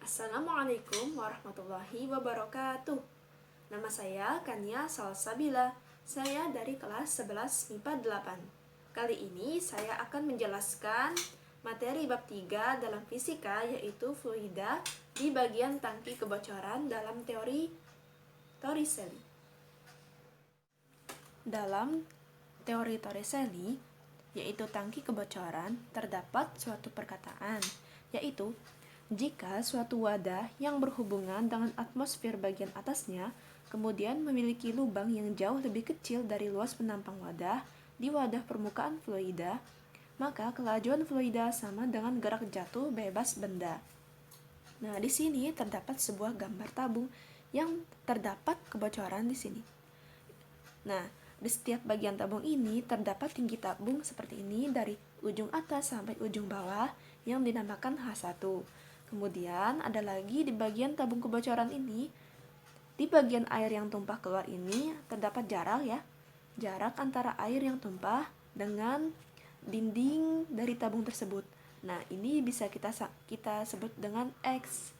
Assalamualaikum warahmatullahi wabarakatuh. Nama saya Kania Salsabila. Saya dari kelas 11 MIPA 8. Kali ini saya akan menjelaskan materi bab 3 dalam fisika, yaitu fluida di bagian tangki kebocoran dalam teori Torricelli. Dalam teori Torricelli, yaitu tangki kebocoran, terdapat suatu perkataan, yaitu jika suatu wadah yang berhubungan dengan atmosfer bagian atasnya kemudian memiliki lubang yang jauh lebih kecil dari luas penampang wadah di wadah permukaan fluida, maka kelajuan fluida sama dengan gerak jatuh bebas benda. Nah, di sini terdapat sebuah gambar tabung yang terdapat kebocoran di sini. Nah, di setiap bagian tabung ini terdapat tinggi tabung seperti ini dari ujung atas sampai ujung bawah yang dinamakan H1. Kemudian ada lagi di bagian tabung kebocoran ini, di bagian air yang tumpah keluar ini terdapat jarak ya. Jarak antara air yang tumpah dengan dinding dari tabung tersebut. Nah, ini bisa kita sebut dengan X.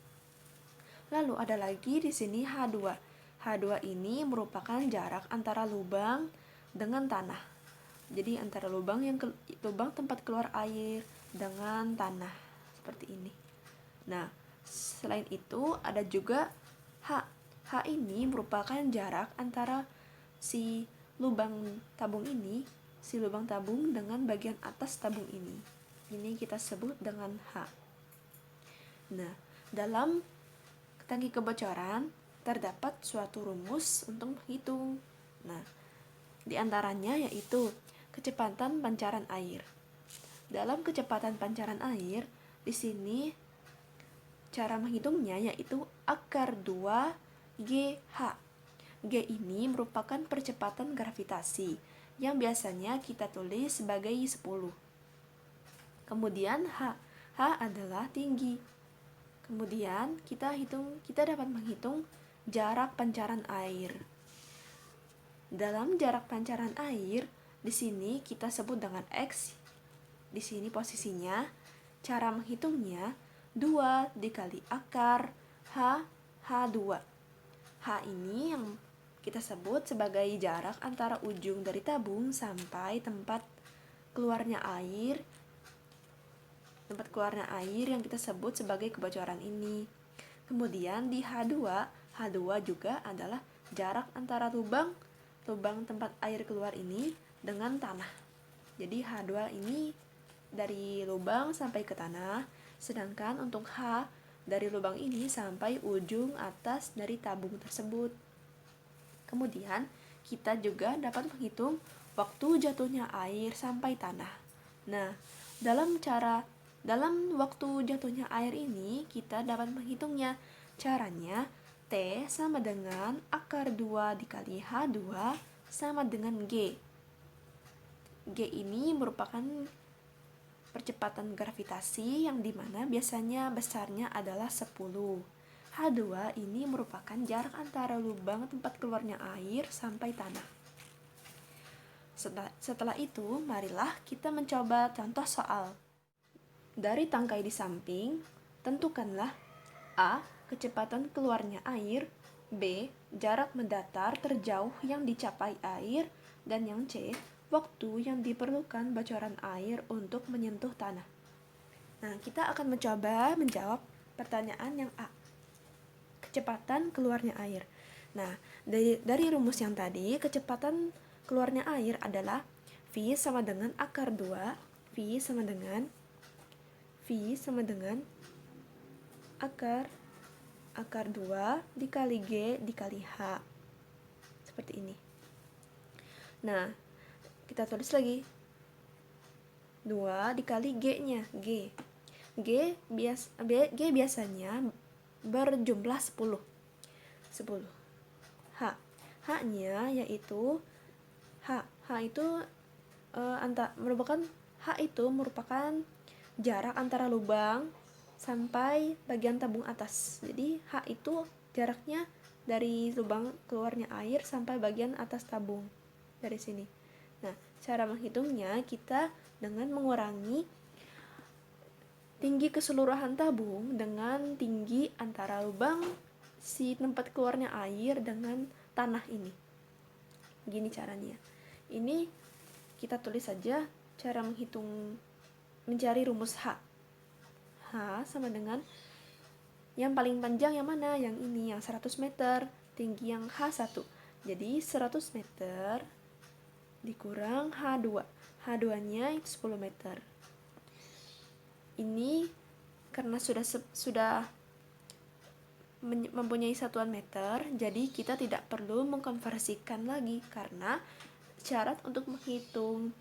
Lalu ada lagi di sini H2. H2 ini merupakan jarak antara lubang dengan tanah. Jadi antara lubang tempat keluar air dengan tanah seperti ini. Nah, selain itu ada juga H. H ini merupakan jarak antara si lubang tabung dengan bagian atas tabung ini. Ini kita sebut dengan H. Nah, dalam tangki kebocoran terdapat suatu rumus untuk menghitung. Nah, di antaranya yaitu kecepatan pancaran air. Dalam kecepatan pancaran air, di sini cara menghitungnya yaitu akar 2 GH. G ini merupakan percepatan gravitasi yang biasanya kita tulis sebagai 10. Kemudian H adalah tinggi. Kemudian kita dapat menghitung jarak pancaran air. Dalam jarak pancaran air, di sini kita sebut dengan X. Di sini posisinya, cara menghitungnya 2 dikali akar H2. H ini yang kita sebut sebagai jarak antara ujung dari tabung sampai tempat keluarnya air yang kita sebut sebagai kebocoran ini. Kemudian di H2 juga adalah jarak antara lubang tempat air keluar ini dengan tanah. Jadi H2 ini dari lubang sampai ke tanah, sedangkan untuk H dari lubang ini sampai ujung atas dari tabung tersebut. Kemudian kita juga dapat menghitung waktu jatuhnya air sampai tanah. Nah, dalam waktu jatuhnya air ini kita dapat menghitungnya. Caranya T sama dengan akar 2 dikali H2 sama dengan G. G ini merupakan percepatan gravitasi yang dimana biasanya besarnya adalah 10. H2 ini merupakan jarak antara lubang tempat keluarnya air sampai tanah. Setelah itu, marilah kita mencoba contoh soal. Dari tangkai di samping, tentukanlah A. Kecepatan keluarnya air, B. Jarak mendatar terjauh yang dicapai air, dan yang C. Waktu yang diperlukan bocoran air untuk menyentuh tanah. Nah, kita akan mencoba menjawab pertanyaan yang A. Kecepatan keluarnya air. Nah, dari rumus yang tadi, kecepatan keluarnya air adalah V sama dengan akar 2, V sama dengan akar 2 dikali G dikali H. Seperti ini. Nah, kita tulis lagi 2 dikali G-nya, G biasanya berjumlah 10. H-nya yaitu H itu merupakan jarak antara lubang sampai bagian tabung atas. Jadi H itu jaraknya dari lubang keluarnya air sampai bagian atas tabung dari sini. Nah, cara menghitungnya kita dengan mengurangi tinggi keseluruhan tabung dengan tinggi antara lubang si tempat keluarnya air dengan tanah ini. Gini caranya. Ini kita tulis saja cara mencari rumus H. H sama dengan yang paling panjang yang mana? Yang ini, yang 100 meter. Tinggi yang H1. Jadi 100 meter dikurang H2. H2-nya itu 10 meter. Ini karena sudah mempunyai satuan meter, jadi kita tidak perlu mengkonversikan lagi karena syarat untuk menghitung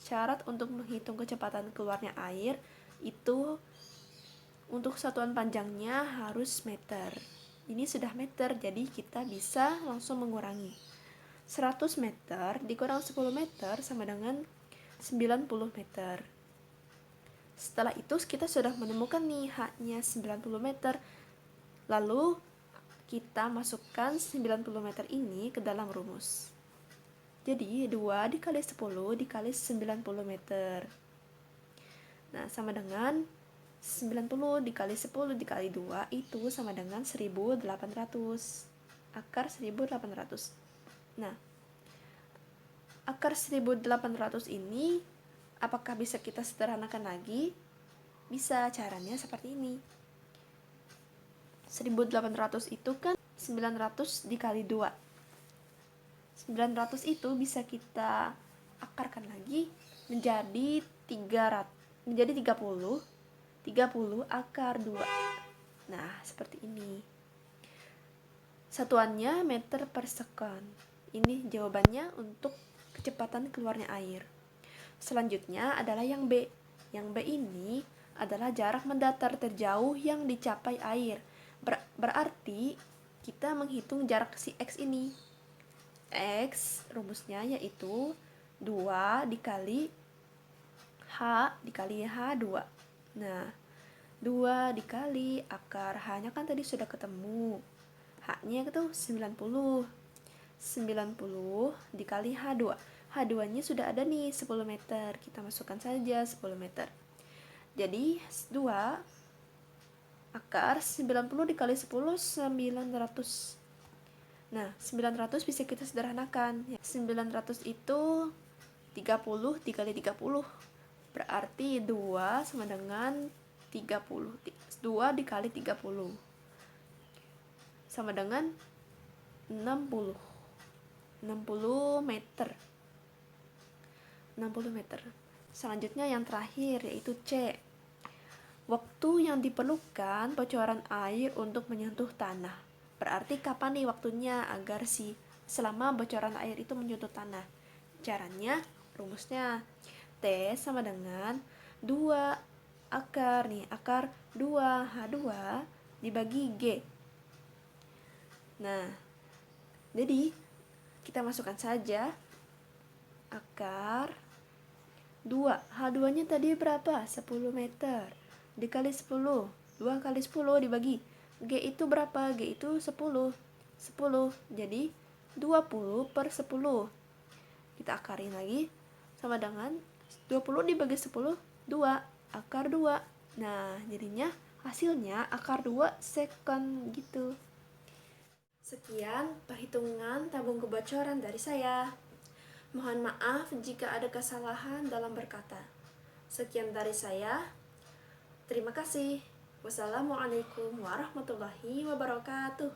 syarat untuk menghitung kecepatan keluarnya air itu untuk satuan panjangnya harus meter. Ini sudah meter, jadi kita bisa langsung mengurangi. 100 meter dikurang 10 meter sama dengan 90 meter. Setelah itu kita sudah menemukan nih H-nya 90 meter. Lalu kita masukkan 90 meter ini ke dalam rumus. Jadi 2 dikali 10 dikali 90 meter. Nah, sama dengan 90 dikali 10 dikali 2 itu sama dengan 1800. Akar 1800. Nah, akar 1800 ini apakah bisa kita sederhanakan lagi? Bisa, caranya seperti ini. 1800 itu kan 900 dikali 2. 900 itu bisa kita akarkan lagi menjadi 30 akar 2. Nah, seperti ini. Satuannya meter per second. Ini jawabannya untuk kecepatan keluarnya air. Selanjutnya adalah yang B. Yang B ini adalah jarak mendatar terjauh yang dicapai air. Berarti kita menghitung jarak si X ini. X rumusnya yaitu 2 dikali H dikali H2. Nah, 2 dikali akar H-nya kan tadi sudah ketemu. H-nya itu 90. 90 dikali H2. H2-nya sudah ada nih 10 meter. Kita masukkan saja 10 meter. Jadi 2 akar 90 dikali 10 900. Nah, 900 bisa kita sederhanakan. 900 itu 30 dikali 30. Berarti 2 sama dengan 30. 2 dikali 30 sama dengan 60. 60 meter. 60 meter. Selanjutnya yang terakhir yaitu C. Waktu yang diperlukan bocoran air untuk menyentuh tanah. Berarti kapan nih waktunya agar selama bocoran air itu menyentuh tanah? Caranya, rumusnya T sama dengan 2 akar 2 H2 dibagi G. Nah, jadi kita masukkan saja akar 2. H2-nya tadi berapa? 10 meter. Dikali 10. 2 kali 10 dibagi. G itu berapa? G itu 10. 10. Jadi 20 per 10. Kita akarin lagi. Sama dengan 20 dibagi 10. 2. Akar 2. Nah, jadinya hasilnya akar 2 second gitu. Sekian perhitungan tabung kebocoran dari saya. Mohon maaf jika ada kesalahan dalam berkata. Sekian dari saya. Terima kasih. Wassalamualaikum warahmatullahi wabarakatuh.